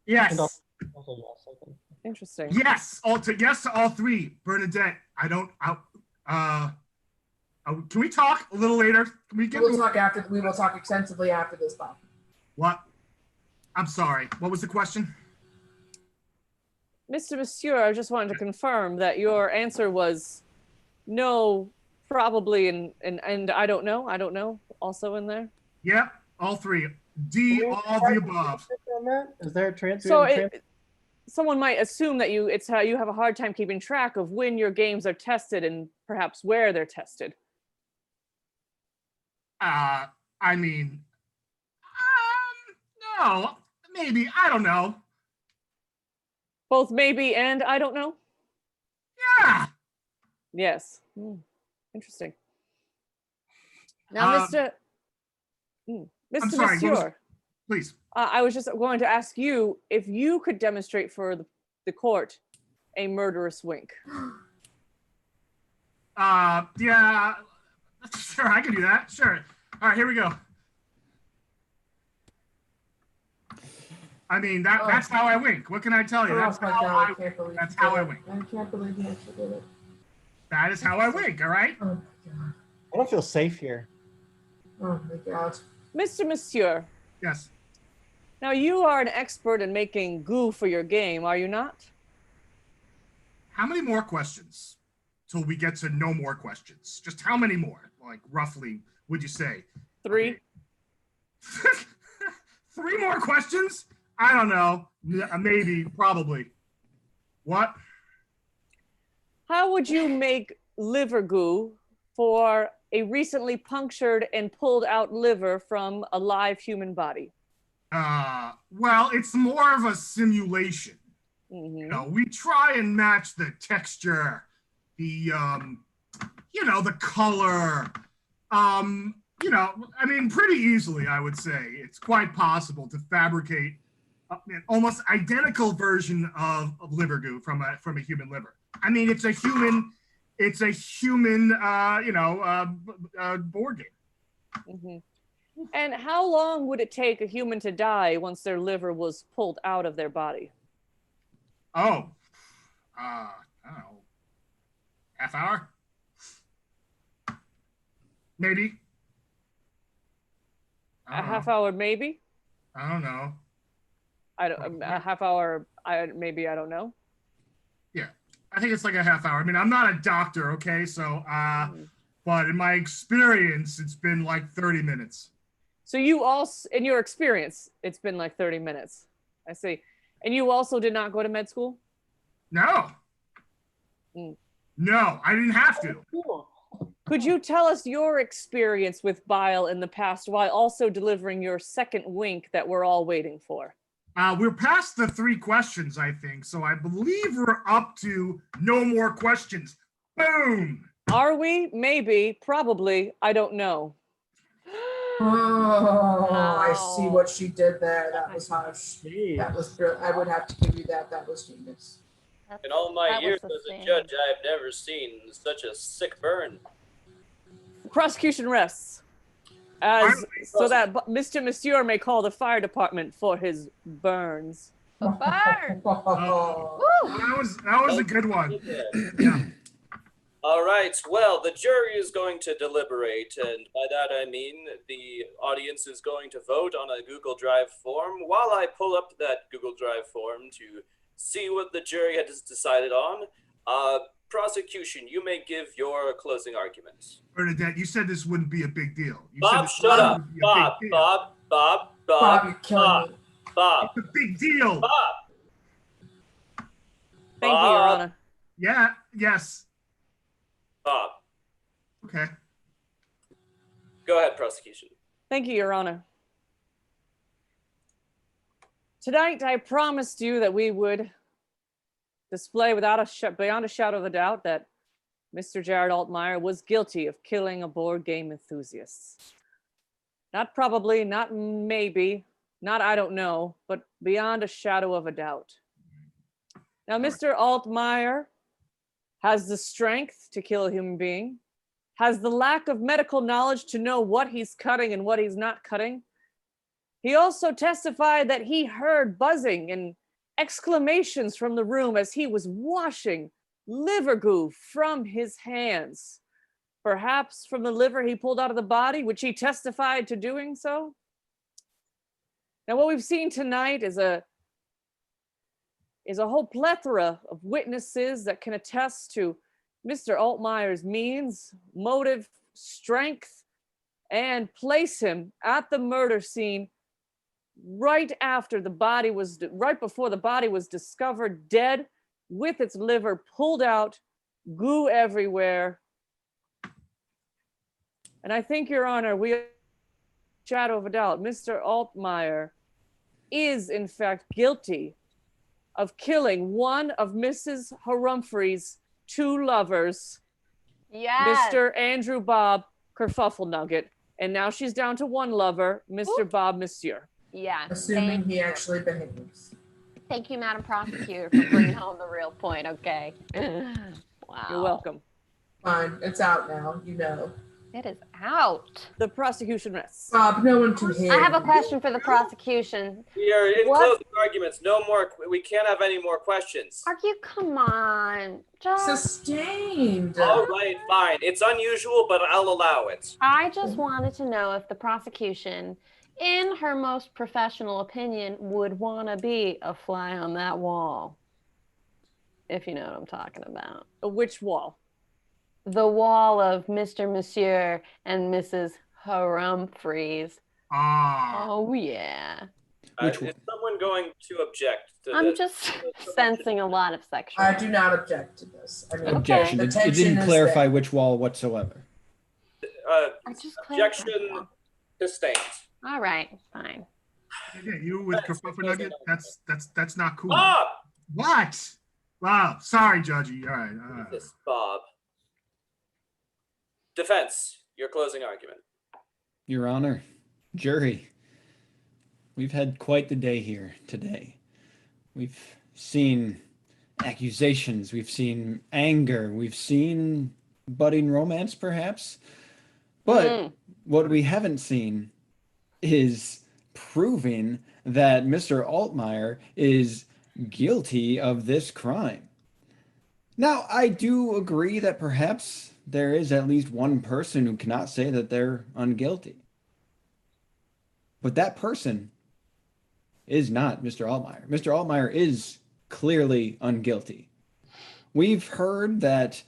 Yes. And also yes, I think. Interesting. Yes. Yes to all three. Bernadette, I don't. Can we talk a little later? Can we We get will talk after. We will talk extensively after this, Bob. what? I'm sorry. What was the question? Mr. Monsieur, I just wanted to confirm that your answer was no, probably, and I don't know, also in there. Yep. All three. D. All the above. Is there a transfer? So someone might assume that it's how you have a hard time keeping track of when your games are tested and perhaps where they're tested. I mean, no, maybe. I don't know. Both maybe and I don't know? Yeah. Yes. Interesting. Now, Mr. I'm Mr. sorry, what was- Monsieur, Please. I was just going to ask you if you could demonstrate for the court a murderous wink. Yeah. Sure, I can do that. Sure. All right, here we go. I mean, that's how I wink. What can I tell you? That's Oh my how God, I I can't believe that's you how did I it. wink. I can't believe you actually did it. That is how I wink, all right? Oh my God. I don't feel safe here. Oh my God. Mr. Monsieur, Yes. now you are an expert in making goo for your game, are you not? How many more questions till we get to no more questions? Just how many more? Like, roughly, would you say? 3? 3 more questions? I don't know. Yeah, maybe, probably. What? How would you make liver goo for a recently punctured and pulled out liver from a live human body? Well, it's more of a simulation. Mhm. You know, we try and match the texture, the the color. I mean, pretty easily, I would say. It's quite possible to fabricate an almost identical version of liver goo from a human liver. I mean, it's a human board game. Mhm. And how long would it take a human to die once their liver was pulled out of their body? Oh, I don't know, half hour, maybe. A half hour, maybe? I don't know. A half hour, maybe, I don't know. Yeah, I think it's like a half hour. I mean, I'm not a doctor, okay? So, but in my experience, it's been like 30 minutes. So you also, in your experience, it's been like 30 minutes. I see. And you also did not go to med school? No. Mm. No, I didn't have to. Could you tell us your experience with bile in the past while also delivering your second wink that we're all waiting for? We're past the 3 questions, I think. So I believe we're up to no more questions. Boom. Are we? Maybe. Probably. I don't know. Oh, I see Wow. what she did there. That was harsh. That was brilliant. I would have to give you that. That was genius. In all my That was years the as a thing. judge, I've never seen such a sick burn. Prosecution rests. So that Mr. Monsieur may call the fire department for his burns. Burn. Oh. Woo. That was a good one. Yeah. All right. Well, the jury is going to deliberate, and by that I mean the audience is going to vote on a Google Drive form. While I pull up that Google Drive form to see what the jury has decided on, prosecution, you may give your closing arguments. Bernadette, you said this wouldn't be a big deal. You Bob, said this shut up. wouldn't be a Bob, big deal. Bob, Bob, you're killing me. Bob, It's a big deal. Bob. Thank you, Your Bob. Honor. Yeah. Yes. Bob. Okay. Go ahead, prosecution. Thank you, Your Honor. Tonight, I promised you that we would display beyond a shadow of a doubt that Mr. Jared Altmyer was guilty of killing a board game enthusiast. Not probably, not maybe, not I don't know, but beyond a shadow of a doubt. Now, Mr. Altmyer has the strength to kill a human being, has the lack of medical knowledge to know what he's cutting and what he's not cutting. He also testified that he heard buzzing and exclamations from the room as he was washing liver goo from his hands. Perhaps from the liver he pulled out of the body, which he testified to doing so. Now, what we've seen tonight is a whole plethora of witnesses that can attest to Mr. Altmyer's means, motive, strength, and place him at the murder scene right before the body was discovered dead, with its liver pulled out, goo everywhere. And I think, Your Honor, shadow of a doubt, Mr. Altmyer is in fact guilty of killing one of Mrs. Harumphreys' 2 lovers, Yes. Mr. Andrew Bob Kerfuffle Nugget, and now she's down to 1 lover, Mr. Bob Monsieur. Yeah. Assuming Thank he you. actually behaves. Thank you, Madam Prosecutor, for bringing home the real point. Okay. Wow. You're welcome. Fine, it's out now. You know. It is out. The prosecution rests. Bob, no one can hear. I have a you. question for the prosecution. We are in What? closing arguments. No more. We can't have any more questions. Are you? Come on. Just. Sustained. All right, fine. It's unusual, but I'll allow it. I just wanted to know if the prosecution, in her most professional opinion, would want to be a fly on that wall. If you know what I'm talking about. Which wall? The wall of Mr. Monsieur and Mrs. Harumphreys. Oh, yeah. Which Is one? someone going to object to I'm this? just sensing a lot of sexual. I do not object to this. I mean, Objection. the It tension didn't is clarify there. which wall whatsoever. I just Objection clarified. sustained. All right, fine. Yeah, you with Kerfuffle Nugget? That's not cool. Bob! What? Wow. Sorry, Judgy. All right. This Bob. Defense, your closing argument. Your Honor, jury, we've had quite the day here today. We've seen accusations, we've seen anger, we've seen budding romance, perhaps. But what we haven't seen is proving that Mr. Altmyer is guilty of this crime. Now, I do agree that perhaps there is at least one person who cannot say that they're unguilty. But that person is not Mr. Altmyer. Mr. Altmyer is clearly unguilty. We've heard that,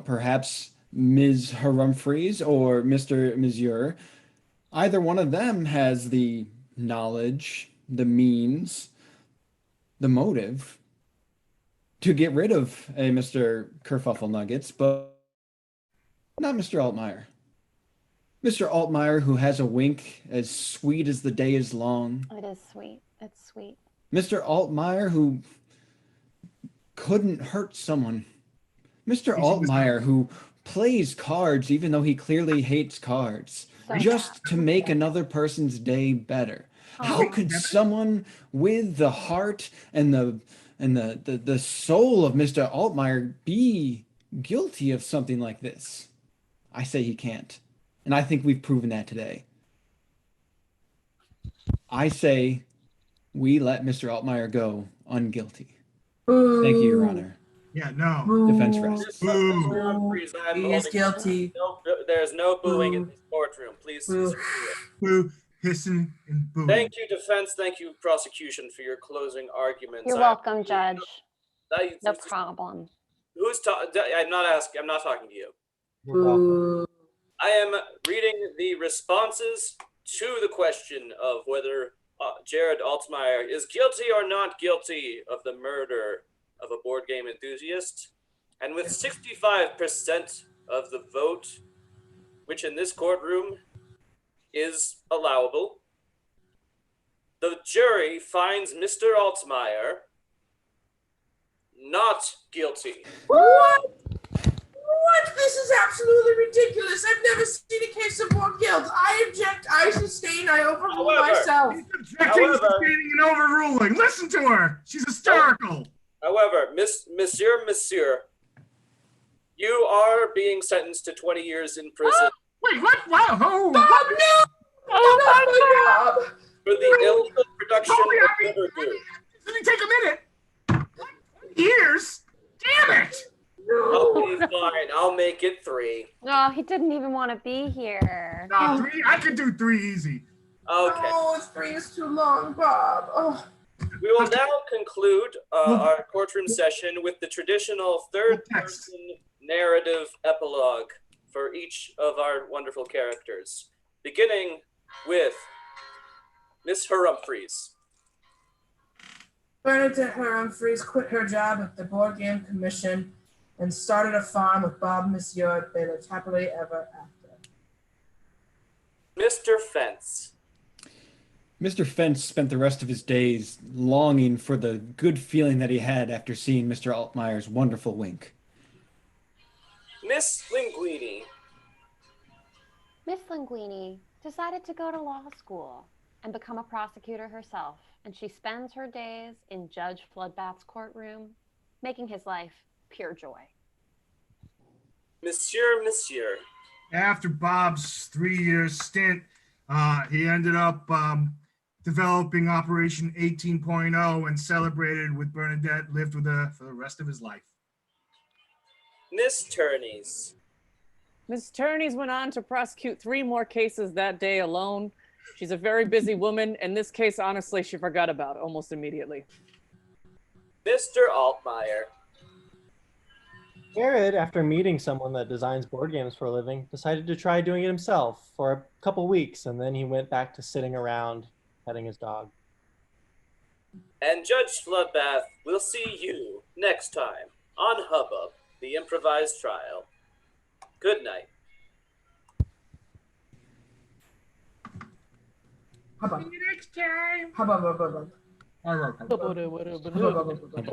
perhaps Ms. Humphreys or Mr. Monsieur, either one of them has the knowledge, the means, the motive to get rid of a Mr. Kerfuffle Nuggets, but not Mr. Altmyer. Mr. Altmyer, who has a wink as sweet as the day is long. It is sweet. It's sweet. Mr. Altmyer, who couldn't hurt someone. Mr. Altmyer, who plays cards even though he clearly hates cards, So just to make another person's day better. How could someone with the heart and the soul of Mr. Altmyer be guilty of something like this? I say he can't. And I think we've proven that today. I say we let Mr. Altmyer go unguilty. Thank you, Your Honor. Yeah, no. Defense rests. Mr. Humphreys, I'm He is holding- guilty. No, there's no booing in this courtroom. Please. Boo. Boo, hissing, and boo. Thank you, defense. Thank you, prosecution, for your closing arguments. You're welcome, Judge. I- No problem. Who's talking? I'm not asking. I'm not talking to you. You're welcome. Boo. I am reading the responses to the question of whether Jared Altmyer is guilty or not guilty of the murder of a board game enthusiast. And with 65% of the vote, which in this courtroom is allowable, the jury finds Mr. Altmyer not guilty. What? What? This is absolutely ridiculous. I've never seen a case of more guilt. I object. I sustain. I overrule However- myself. He's objecting, However- sustaining, and overruling. Listen to her. She's hysterical. However, Monsieur, you are being sentenced to 20 years in prison Wait, what? Wow. Oh, Bob, no! Oh, not my Bob! for the illegal production Holy, of I mean, liver goo. did it take a minute? Years? Damn it! Okay, fine. I'll make it 3. No, he didn't even want to be here. Nah, 3. I could do 3 easy. Okay. Oh, 3 is too long, Bob. Oh. We will now conclude our courtroom session with the traditional third-person narrative epilogue for each of our wonderful characters, beginning with Miss Humphreys. Bernadette Humphreys quit her job at the Board Game Commission and started a farm with Bob Monsieur. They lived happily ever after. Mr. Fence. Mr. Fence spent the rest of his days longing for the good feeling that he had after seeing Mr. Altmyer's wonderful wink. Miss Linguini. Miss Linguini decided to go to law school and become a prosecutor herself, and she spends her days in Judge Floodbath's courtroom, making his life pure joy. Monsieur. After Bob's 3-year stint, he ended up developing Operation 18.0 and celebrated with Bernadette, lived with her for the rest of his life. Miss Turney's. Ms. Turney's went on to prosecute 3 more cases that day alone. She's a very busy woman, and this case, honestly, she forgot about almost immediately. Mr. Altmyer. Jared, after meeting someone that designs board games for a living, decided to try doing it himself for a couple weeks, and then he went back to sitting around petting his dog. And Judge Floodbath, we'll see you next time on Hubbub, the improvised trial. Good night. Hubbub. See you next time. Hubbub, hubbub, hubbub. All right. Hubbub, hubbub, hubbub.